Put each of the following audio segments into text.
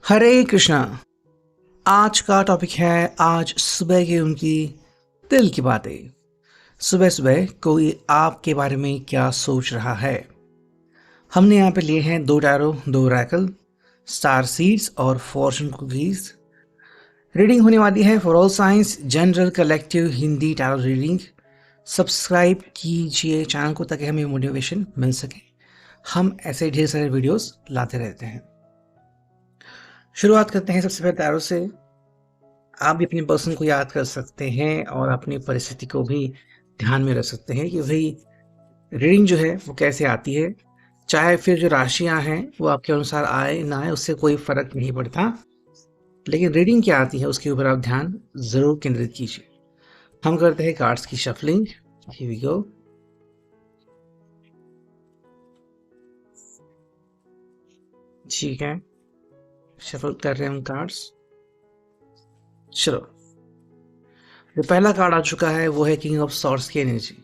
हरे कृष्णा। आज का टॉपिक है आज सुबह की उनकी दिल की बातें। सुबह सुबह कोई आपके बारे में क्या सोच रहा है। हमने यहाँ पे लिए हैं दो टैरो, दो रैकल, स्टार सीड्स और फॉर्चून कुकीज। रीडिंग होने वाली है for all science general collective Hindi tarot reading. Subscribe कीजिए चैनल को ताकि हमें मोटिवेशन मिल सके। हम ऐसे ढेर सारे वीडियोस लाते रहते हैं। शुरुआत करते हैं सबसे पहले टैरो से। आप भी अपने पर्सन को याद कर सकते हैं और अपनी परिस्थिति को भी ध्यान में रख सकते हैं कि भाई रीडिंग जो है वो कैसे आती है। चाहे फिर जो राशियां हैं वो आपके अनुसार आए ना आए उससे कोई फर्क नहीं पड़ता, लेकिन रीडिंग क्या आती है उसके ऊपर आप ध्यान जरूर केंद्रित कीजिए। हम करते हैं कार्ड्स की शफलिंग। Here we go. ठीक है, शफल कर रहे हैं हम कार्ड्स। चलो, जो पहला कार्ड आ चुका है वो है किंग ऑफ सॉर्ड्स की एनर्जी।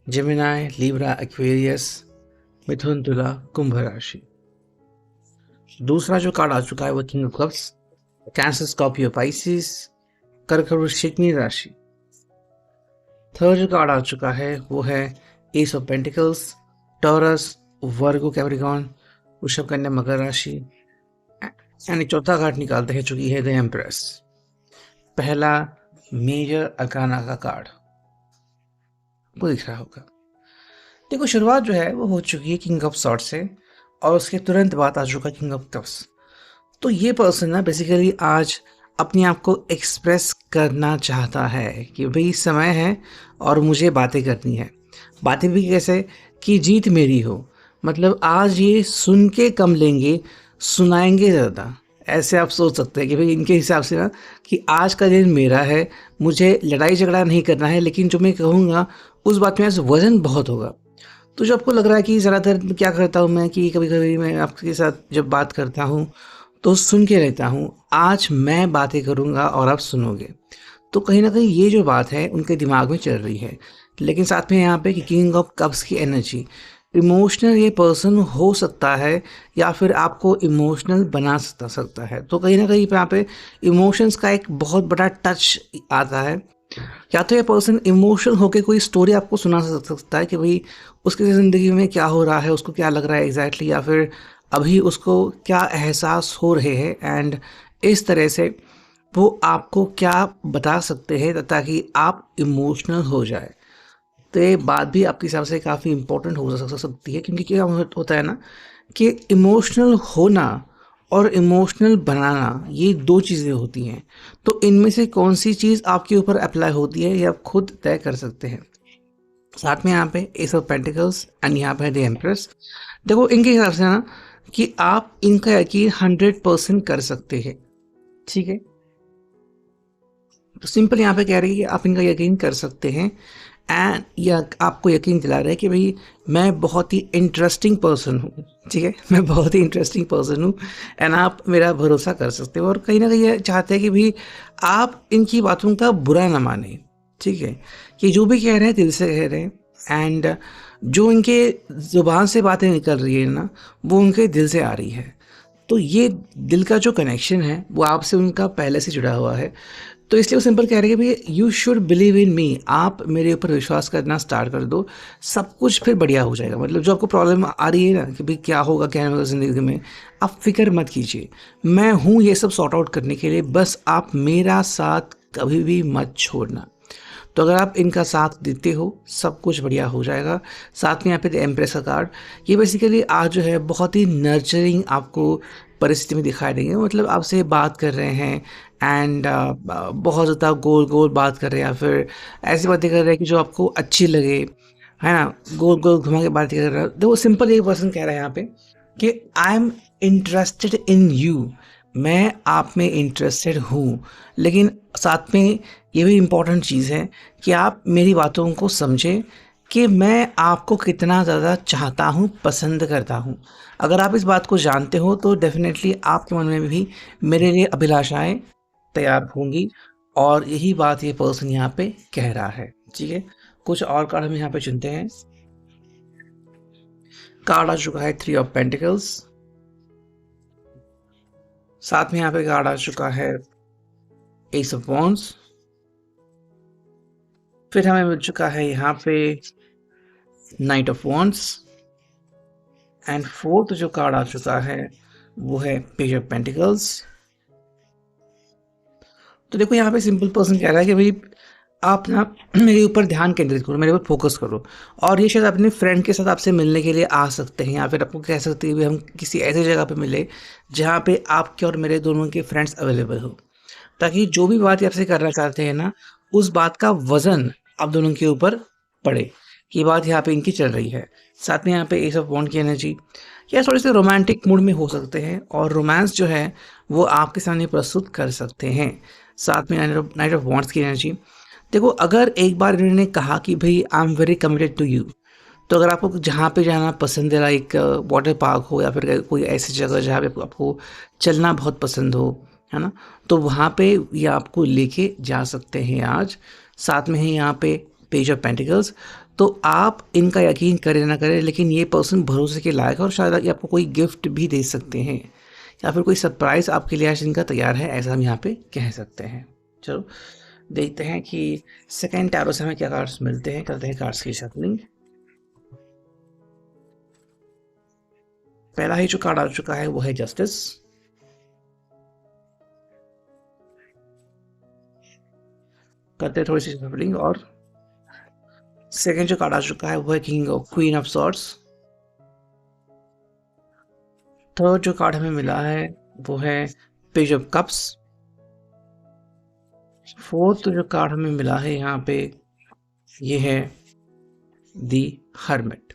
जेमिनाई, लिब्रा, एक्वेरियस, मिथुन, तुला, कुंभ राशि। दूसरा जो कार्ड आ चुका है वो king of cups, cancer, Scorpio, Pisces, कर्क, वृश्चिक, मीन राशि। थर्ड जो कार्ड आ चुका है वो है S of pentacles, taurus, Virgo, Capricorn, वृषभ, कन्या, मकर राशि। यानी चौथा कार्ड निकालते हैं चुकी है द एम्प्रेस, पहला मेजर अकाना का कार्ड वो दिख रहा होगा। देखो, शुरुआत जो है वो हो चुकी है किंग ऑफ सॉर्ड से और उसके तुरंत बाद आ चुका किंग ऑफ कप्स। तो ये पर्सन ना बेसिकली आज अपने आप को एक्सप्रेस करना चाहता है कि भाई समय है और मुझे बातें करनी है। बातें भी कैसे कि जीत मेरी हो। मतलब आज ये सुन के कम लेंगे, सुनाएंगे ज़्यादा। ऐसे आप सोच सकते हैं कि भाई इनके हिसाब से ना कि आज का दिन मेरा है, मुझे लड़ाई झगड़ा नहीं करना है, लेकिन जो मैं कहूँगा उस बात में आज वजन बहुत होगा। तो जो आपको लग रहा है कि ज़्यादातर क्या करता हूँ मैं कि कभी-कभी मैं आपके साथ जब बात करता हूँ, तो सुन के रहता हूँ। आज मैं बातें करूँगा और आप सुनोगे। तो कहीं न कहीं ये जो बात है उनके दिमाग में चल रही है। लेकिन साथ में यहाँ पे कि किंग ऑफ कप्स की एनर्जी, इमोशनल ये पर्सन हो सकता है या फिर आपको इमोशनल बना सकता है। तो कहीं न कहीं पे यहाँ पे इमोशंस का एक बहुत बड़ा टच आता है। या तो ये पर्सन इमोशनल होके कोई स्टोरी आपको सुना सकता है कि भाई उसकी ज़िंदगी में क्या हो रहा है, उसको क्या लग रहा है एग्जैक्टली, या फिर अभी उसको क्या एहसास हो रहे हैं, एंड इस तरह से वो आपको क्या बता सकते हैं ताकि आप इमोशनल हो जाए। तो ये बात भी आपके हिसाब से काफ़ी इम्पोर्टेंट हो सकती है, क्योंकि क्या होता है ना कि इमोशनल होना और इमोशनल बनाना ये दो चीज़ें होती हैं। तो इनमें से कौन सी चीज़ आपके ऊपर अप्लाई होती है ये आप खुद तय कर सकते हैं। साथ में यहाँ पे एस ऑफ पेंटिकल्स एंड यहाँ पे द एम्प्रेस। देखो, इनके हिसाब से ना कि आप इनका यकीन 100% कर सकते हैं। ठीक है, तो सिंपल यहाँ पे कह रही है कि आप इनका यकीन कर सकते हैं एंड या आपको यकीन दिला रहे हैं कि भाई मैं बहुत ही इंटरेस्टिंग पर्सन हूँ। ठीक है, मैं बहुत ही इंटरेस्टिंग पर्सन हूँ एंड आप मेरा भरोसा कर सकते हो। और कहीं ना कहीं ये चाहते हैं कि भाई आप इनकी बातों का बुरा ना माने। ठीक है, कि जो भी कह रहे हैं दिल से कह रहे हैं एंड जो इनके ज़ुबान से बातें निकल रही है ना वो उनके दिल से आ रही है। तो ये दिल का जो कनेक्शन है वो आपसे उनका पहले से जुड़ा हुआ है। तो इसलिए वो सिंपल कह रहे हैं कि भई यू शुड बिलीव इन मी, आप मेरे ऊपर विश्वास करना स्टार्ट कर दो, सब कुछ फिर बढ़िया हो जाएगा। मतलब जो आपको प्रॉब्लम आ रही है ना कि भाई क्या होगा क्या नहीं होगा ज़िंदगी में, आप फ़िक्र मत कीजिए। मैं हूँ ये सब सॉर्ट आउट करने के लिए, बस आप मेरा साथ कभी भी मत छोड़ना। तो अगर आप इनका साथ देते हो सब कुछ बढ़िया हो जाएगा। साथ में यहाँ पे द एम्प्रेस का कार्ड, ये बेसिकली आज जो है बहुत ही नर्चरिंग आपको परिस्थिति में दिखाई देंगे। मतलब आपसे बात कर रहे हैं एंड बहुत ज़्यादा गोल गोल बात कर रहे हैं या फिर ऐसी बातें कर रहे हैं कि जो आपको अच्छी लगे, है ना। गोल गोल घुमा के बातें कर रहे हैं। देखो, सिंपल एक पर्सन कह रहा है यहाँ पे कि I am interested in you, मैं आप में इंटरेस्टेड हूँ। लेकिन साथ में ये भी इम्पॉर्टेंट चीज़ है कि आप मेरी बातों को समझें कि मैं आपको कितना ज़्यादा चाहता हूँ, पसंद करता हूँ। अगर आप इस बात को जानते हो तो डेफ़िनेटली आपके मन में भी मेरे लिए अभिलाषाएँ तैयार होंगी और यही बात ये पर्सन यहाँ पे कह रहा है। ठीक है, कुछ और कार्ड हम यहाँ पे चुनते हैं। कार्ड आ चुका है थ्री ऑफ पेंटिकल्स, साथ में यहाँ पे कार्ड आ चुका है एस ऑफ वॉन्ड्स। फिर हमें मिल चुका है यहाँ पे night of wands. And fourth जो कार्ड आ चुका है वो है पेज ऑफ पेंटिकल्स। तो देखो यहाँ पे सिंपल पर्सन कह रहा है कि भाई आप ना मेरे ऊपर ध्यान केंद्रित करो, मेरे ऊपर फोकस करो। और ये शायद अपने फ्रेंड के साथ आपसे मिलने के लिए आ सकते हैं, या फिर आपको कह सकते हैं कि हम किसी ऐसी जगह पे मिले जहाँ पे आपके और मेरे दोनों के फ्रेंड्स अवेलेबल हो, ताकि जो भी बात ये आपसे करना चाहते हैं ना, उस बात का वजन आप दोनों के ऊपर पड़े। ये बात यहाँ पे इनकी चल रही है। साथ में यहाँ पे एस ऑफ वॉन्ड की एनर्जी, या थोड़े से रोमांटिक मूड में हो सकते हैं और रोमांस जो है वो आपके सामने प्रस्तुत कर सकते हैं। साथ में नाइट ऑफ वॉन्ड्स की एनर्जी, देखो अगर एक बार इन्होंने कहा कि भाई I am very committed to you, तो अगर आपको जहाँ पे जाना पसंद है, लाइक वाटर पार्क हो या फिर कोई ऐसी जगह जहाँ पे आपको चलना बहुत पसंद हो, है ना, तो वहाँ पे ये आपको लेके जा सकते हैं आज। साथ में है यहाँ पे पेज ऑफ पेंटिकल्स। तो आप इनका यकीन करें ना करें, लेकिन ये पर्सन भरोसे के लायक है और शायद ये आपको कोई गिफ्ट भी दे सकते हैं, या फिर कोई सरप्राइज आपके लिए आज इनका तैयार है, ऐसा हम यहाँ पे कह सकते हैं। चलो देखते हैं कि सेकेंड टैरो से हमें क्या कार्ड्स मिलते हैं। करते हैं कार्ड्स की शफलिंग। पहला ही जो कार्ड आ चुका है वो है जस्टिस। करते हैं थोड़ी सी शफलिंग, और सेकेंड जो कार्ड आ चुका है वो है क्वीन ऑफ सॉर्ड्स। थर्ड जो कार्ड हमें मिला है वो है पेज ऑफ कप्स। फोर्थ जो कार्ड हमें मिला है यहाँ पे ये है दी हर्मिट।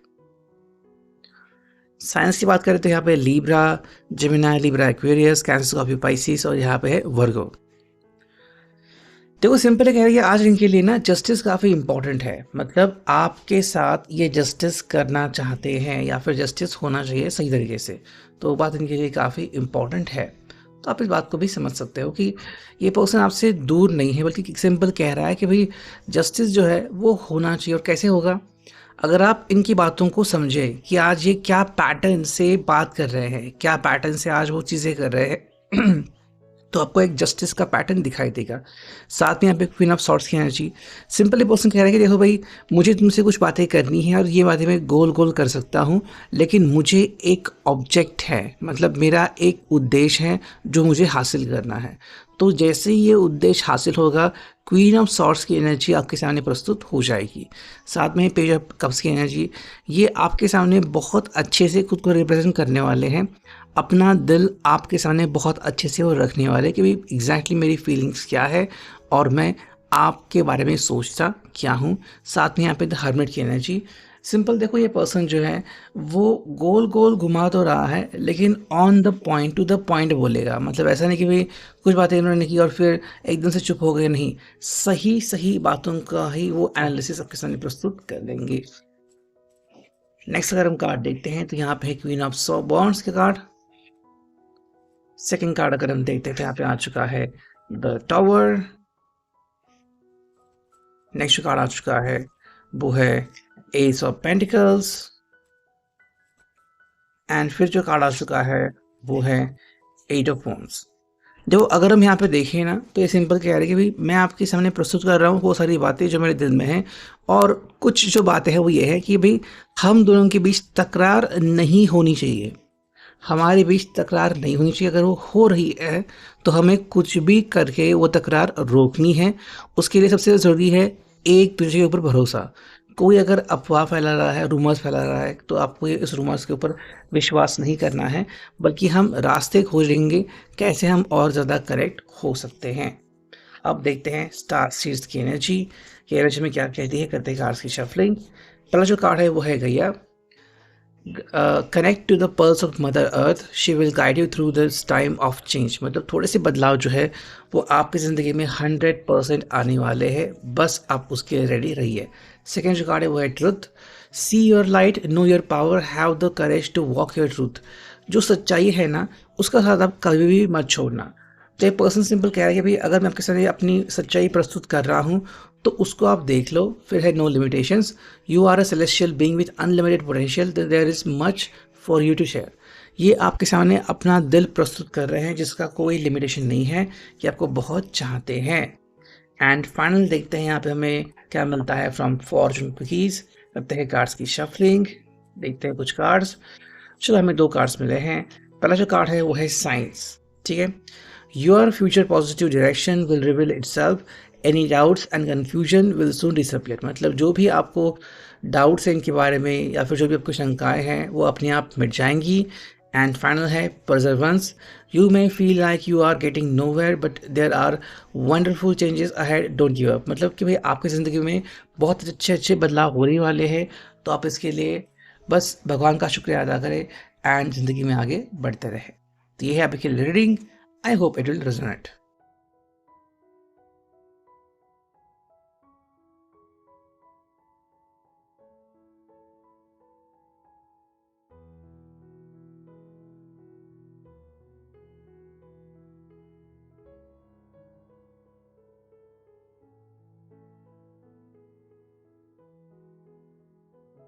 साइंस की बात करें तो यहाँ पे Libra, Gemini, Libra Aquarius, cancer, Scorpio, Pisces और यहाँ पे है वर्गो। देखो सिंपल कह रही है आज इनके लिए ना जस्टिस काफ़ी इंपॉर्टेंट है। मतलब आपके साथ ये जस्टिस करना चाहते हैं या फिर जस्टिस होना चाहिए सही तरीके से, तो बात इनके लिए काफ़ी इंपॉर्टेंट है। तो आप इस बात को भी समझ सकते हो कि ये पर्सन आपसे दूर नहीं है, बल्कि सिंपल कह रहा है कि भाई जस्टिस जो है वो होना चाहिए। और कैसे होगा, अगर आप इनकी बातों को समझे कि आज ये क्या पैटर्न से बात कर रहे हैं, क्या पैटर्न से आज वो चीज़ें कर रहे हैं तो आपको एक जस्टिस का पैटर्न दिखाई देगा। साथ में यहाँ पे क्वीन ऑफ सॉर्ड्स की एनर्जी, सिंपली पर्सन कह रहा है कि देखो भाई मुझे तुमसे कुछ बातें करनी है और ये बातें मैं गोल गोल कर सकता हूँ, लेकिन मुझे एक ऑब्जेक्ट है, मतलब मेरा एक उद्देश्य है जो मुझे हासिल करना है। तो जैसे ही ये उद्देश्य हासिल होगा, क्वीन ऑफ सॉर्ड्स की एनर्जी आपके सामने प्रस्तुत हो जाएगी। साथ में पेज ऑफ कप्स की एनर्जी, ये आपके सामने बहुत अच्छे से खुद को रिप्रेजेंट करने वाले हैं। अपना दिल आपके सामने बहुत अच्छे से वो रखने वाले कि भाई एग्जैक्टली मेरी फीलिंग्स क्या है और मैं आपके बारे में सोचता क्या हूँ। साथ में यहाँ पे द हर्मिट की एनर्जी, सिंपल देखो ये पर्सन जो है वो गोल गोल घुमा तो रहा है, लेकिन on the point, to the point बोलेगा। मतलब ऐसा नहीं कि भाई कुछ बातें इन्होंने की और फिर एकदम से चुप हो गए, नहीं, सही सही बातों का ही वो एनालिसिस आपके सामने प्रस्तुत कर देंगे। नेक्स्ट अगर हम कार्ड देखते हैं तो यहाँ पे है क्वीन ऑफ बॉन्ड्स के कार्ड। सेकंड कार्ड अगर हम देखते हैं तो यहाँ पे आ चुका है द टावर। नेक्स्ट कार्ड आ चुका है वो है एस ऑफ पेंटिकल्स। एंड फिर जो कार्ड आ चुका है वो है एट ऑफ वॉन्ड्स। देखो अगर हम यहाँ पे देखें ना तो ये सिंपल कह रहे हैं कि भाई मैं आपके सामने प्रस्तुत कर रहा हूँ वो सारी बातें जो मेरे दिल में हैं, और कुछ जो बातें हैं वो ये है कि भाई हम दोनों के बीच तकरार नहीं होनी चाहिए, हमारे बीच तकरार नहीं होनी चाहिए। अगर वो हो रही है तो हमें कुछ भी करके वो तकरार रोकनी है। उसके लिए सबसे ज़रूरी है एक दूसरे के ऊपर भरोसा। कोई अगर अफवाह फैला रहा है, रूमर्स फैला रहा है, तो आपको इस रूमर्स के ऊपर विश्वास नहीं करना है, बल्कि हम रास्ते खोजेंगे कैसे हम और ज़्यादा करेक्ट हो सकते हैं। अब देखते हैं स्टार सीड्स की एनर्जी, ये एनर्जी में क्या कहती है। करते हैं कार्ड्स की शफलिंग। पहला जो कार्ड है वो है Gaia. Connect to the pulse of mother earth, she will guide you through this time of change. मतलब थोड़े से बदलाव जो है वो आपकी ज़िंदगी में 100% आने वाले हैं, बस आप उसके लिए रेडी रहिए। सेकेंड जो कार्ड है वो है truth. See your light, know your power, have the courage to walk your truth. जो सच्चाई है ना उसका साथ आप कभी भी मत छोड़ना। तो ये पर्सन सिंपल कह रहा है कि भाई अगर मैं आपके सामने अपनी सच्चाई प्रस्तुत कर रहा हूँ तो उसको आप देख लो। फिर है no limitations, you are a celestial being with unlimited potential, there is much for you to share. ये आपके सामने अपना दिल प्रस्तुत कर रहे हैं जिसका कोई लिमिटेशन नहीं है, कि आपको बहुत चाहते हैं। एंड फाइनल देखते हैं यहाँ पे हमें क्या मिलता है फ्रॉम फॉर्चून कुकीज। करते हैं कार्ड्स की शफलिंग, देखते हैं कुछ कार्ड्स। चलो हमें 2 कार्ड्स मिले हैं। पहला जो कार्ड है वो है साइंस, ठीक है। Your future positive direction will reveal itself, any doubts and confusion will soon disappear. मतलब जो भी आपको डाउट्स हैं इनके बारे में या फिर जो भी आपको शंकाएं हैं वो अपने आप मिट जाएंगी। एंड फाइनल है perseverance, you may feel like you are getting nowhere but there are wonderful changes ahead, don't give up. मतलब कि भाई आपकी ज़िंदगी में बहुत अच्छे अच्छे बदलाव होने वाले हैं, तो आप इसके लिए बस भगवान का शुक्रिया अदा करें एंड ज़िंदगी में आगे बढ़ते रहे। तो ये है आपकी reading. I hope it will resonate.